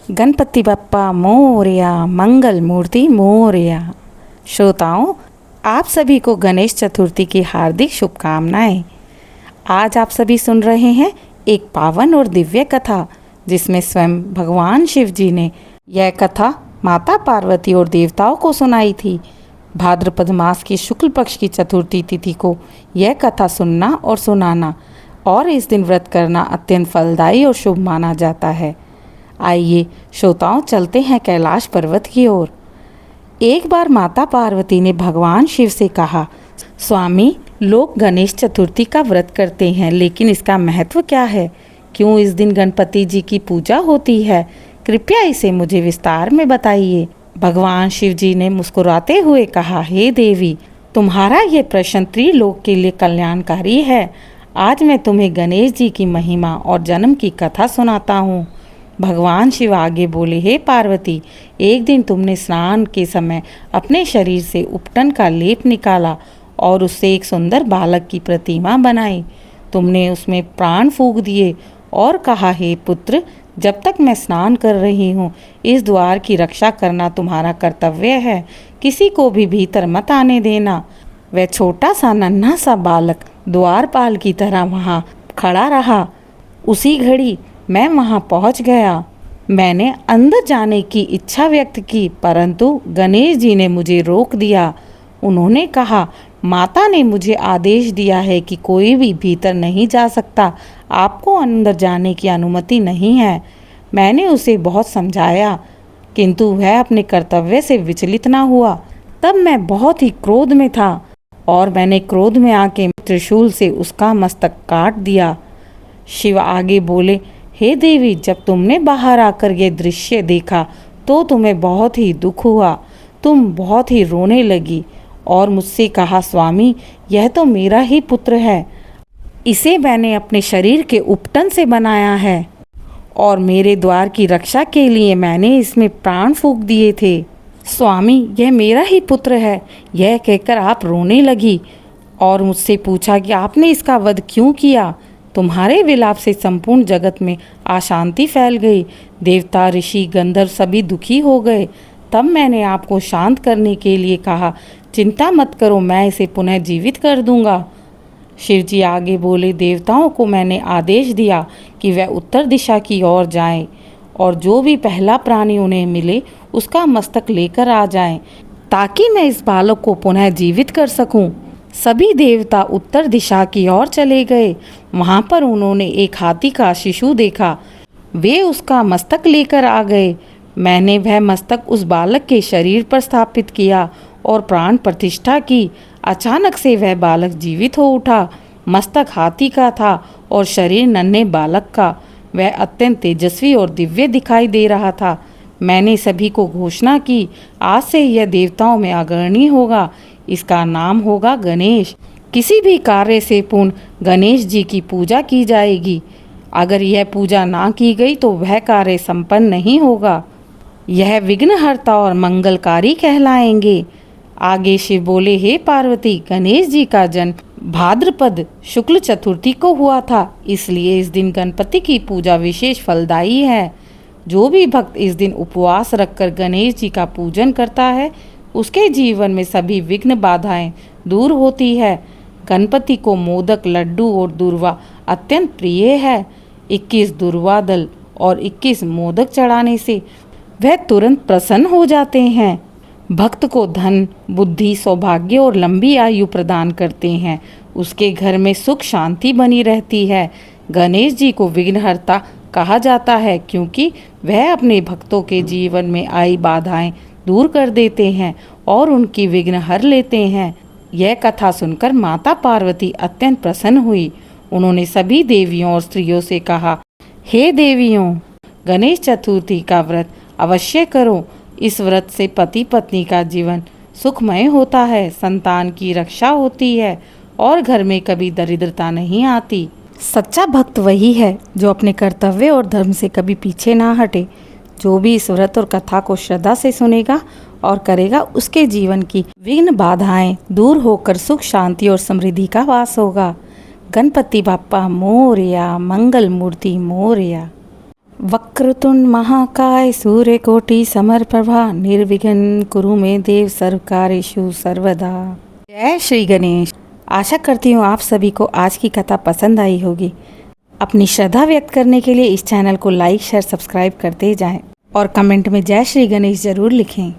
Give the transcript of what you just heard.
गणपति बप्पा मोरया, मंगल मूर्ति मोरया। श्रोताओं, आप सभी को गणेश चतुर्थी की हार्दिक शुभकामनाएं। आज आप सभी सुन रहे हैं एक पावन और दिव्य कथा, जिसमें स्वयं भगवान शिव जी ने यह कथा माता पार्वती और देवताओं को सुनाई थी। भाद्रपद मास की शुक्ल पक्ष की चतुर्थी तिथि को यह कथा सुनना और सुनाना और इस दिन व्रत करना अत्यंत फलदायी और शुभ माना जाता है। आइए श्रोताओं, चलते हैं कैलाश पर्वत की ओर। एक बार माता पार्वती ने भगवान शिव से कहा, स्वामी, लोग गणेश चतुर्थी का व्रत करते हैं, लेकिन इसका महत्व क्या है? क्यों इस दिन गणपति जी की पूजा होती है? कृपया इसे मुझे विस्तार में बताइए। भगवान शिव जी ने मुस्कुराते हुए कहा, हे देवी, तुम्हारा ये प्रश्न त्रिलोक के लिए कल्याणकारी है। आज मैं तुम्हें गणेश जी की महिमा और जन्म की कथा सुनाता हूँ। भगवान शिव आगे बोले, हे पार्वती, एक दिन तुमने स्नान के समय अपने शरीर से उपटन का लेप निकाला और उससे एक सुंदर बालक की प्रतिमा बनाई। तुमने उसमें प्राण फूंक दिए और कहा, हे पुत्र, जब तक मैं स्नान कर रही हूँ, इस द्वार की रक्षा करना तुम्हारा कर्तव्य है। किसी को भी भीतर मत आने देना। वह छोटा सा नन्हा सा बालक द्वारपाल की तरह वहाँ खड़ा रहा। उसी घड़ी मैं वहाँ पहुँच गया। मैंने अंदर जाने की इच्छा व्यक्त की, परंतु गणेश जी ने मुझे रोक दिया। उन्होंने कहा, माता ने मुझे आदेश दिया है कि कोई भी भीतर नहीं जा सकता। आपको अंदर जाने की अनुमति नहीं है। मैंने उसे बहुत समझाया, किंतु वह अपने कर्तव्य से विचलित ना हुआ। तब मैं बहुत ही क्रोध में था और मैंने क्रोध में आके त्रिशूल से उसका मस्तक काट दिया। शिव आगे बोले, हे देवी, जब तुमने बाहर आकर ये दृश्य देखा तो तुम्हें बहुत ही दुख हुआ। तुम बहुत ही रोने लगी और मुझसे कहा, स्वामी, यह तो मेरा ही पुत्र है। इसे मैंने अपने शरीर के उपटन से बनाया है और मेरे द्वार की रक्षा के लिए मैंने इसमें प्राण फूंक दिए थे। स्वामी, यह मेरा ही पुत्र है। यह कहकर आप रोने लगी और मुझसे पूछा कि आपने इसका वध क्यों किया। तुम्हारे विलाप से संपूर्ण जगत में अशांति फैल गई। देवता, ऋषि, गंधर्व सभी दुखी हो गए। तब मैंने आपको शांत करने के लिए कहा, चिंता मत करो, मैं इसे पुनः जीवित कर दूंगा। शिव जी आगे बोले, देवताओं को मैंने आदेश दिया कि वह उत्तर दिशा की ओर जाएं और जो भी पहला प्राणी उन्हें मिले उसका मस्तक लेकर आ जाएं, ताकि मैं इस बालक को पुनः जीवित कर सकूं। सभी देवता उत्तर दिशा की ओर चले गए। वहां पर उन्होंने एक हाथी का शिशु देखा। वे उसका मस्तक लेकर आ गए। मैंने वह मस्तक उस बालक के शरीर पर स्थापित किया और प्राण प्रतिष्ठा की। अचानक से वह बालक जीवित हो उठा। मस्तक हाथी का था और शरीर नन्हे बालक का। वह अत्यंत तेजस्वी और दिव्य दिखाई दे रहा था। मैंने सभी को घोषणा की, आज से यह देवताओं में अग्रणी होगा। इसका नाम होगा गणेश। किसी भी कार्य से पूर्ण गणेश जी की पूजा की जाएगी। अगर यह पूजा ना की गई तो वह कार्य संपन्न नहीं होगा। यह विघ्नहर्ता और मंगलकारी कहलाएंगे। आगे शिव बोले, हे पार्वती, गणेश जी का जन्म भाद्रपद शुक्ल चतुर्थी को हुआ था, इसलिए इस दिन गणपति की पूजा विशेष फलदायी है। जो भी भक्त इस दिन उपवास रखकर गणेश जी का पूजन करता है, उसके जीवन में सभी विघ्न बाधाएं दूर होती है। गणपति को मोदक, लड्डू और दूर्वा अत्यंत प्रिय है। 21 दूर्वा दल और 21 मोदक चढ़ाने से वह तुरंत प्रसन्न हो जाते हैं। भक्त को धन, बुद्धि, सौभाग्य और लंबी आयु प्रदान करते हैं। उसके घर में सुख शांति बनी रहती है। गणेश जी को विघ्नहर्ता कहा जाता है, क्योंकि वह अपने भक्तों के जीवन में आई बाधाएं दूर कर देते हैं और उनकी विघ्न हर लेते हैं। यह कथा सुनकर माता पार्वती अत्यंत प्रसन्न हुई। उन्होंने सभी देवियों और स्त्रियों से कहा, हे देवियों, गणेश चतुर्थी का व्रत अवश्य करो। इस व्रत से पति पत्नी का जीवन सुखमय होता है, संतान की रक्षा होती है और घर में कभी दरिद्रता नहीं आती। सच्चा भक्त वही है जो अपने कर्तव्य और धर्म से कभी पीछे ना हटे। जो भी इस व्रत और कथा को श्रद्धा से सुनेगा और करेगा, उसके जीवन की विघ्न बाधाएं दूर होकर सुख शांति और समृद्धि का वास होगा। गणपति बाप्पा मोरया, मंगल मूर्ति मोरया। वक्रतुंड महाकाय सूर्यकोटि समप्रभा निर्विघ्न कुरु मे देव सर्वकार्येषु सर्वदा। जय श्री गणेश। आशा करती हूँ आप सभी को आज की कथा पसंद आई होगी। अपनी श्रद्धा व्यक्त करने के लिए इस चैनल को लाइक शेयर सब्सक्राइब करते जाएं और कमेंट में जय श्री गणेश जरूर लिखें।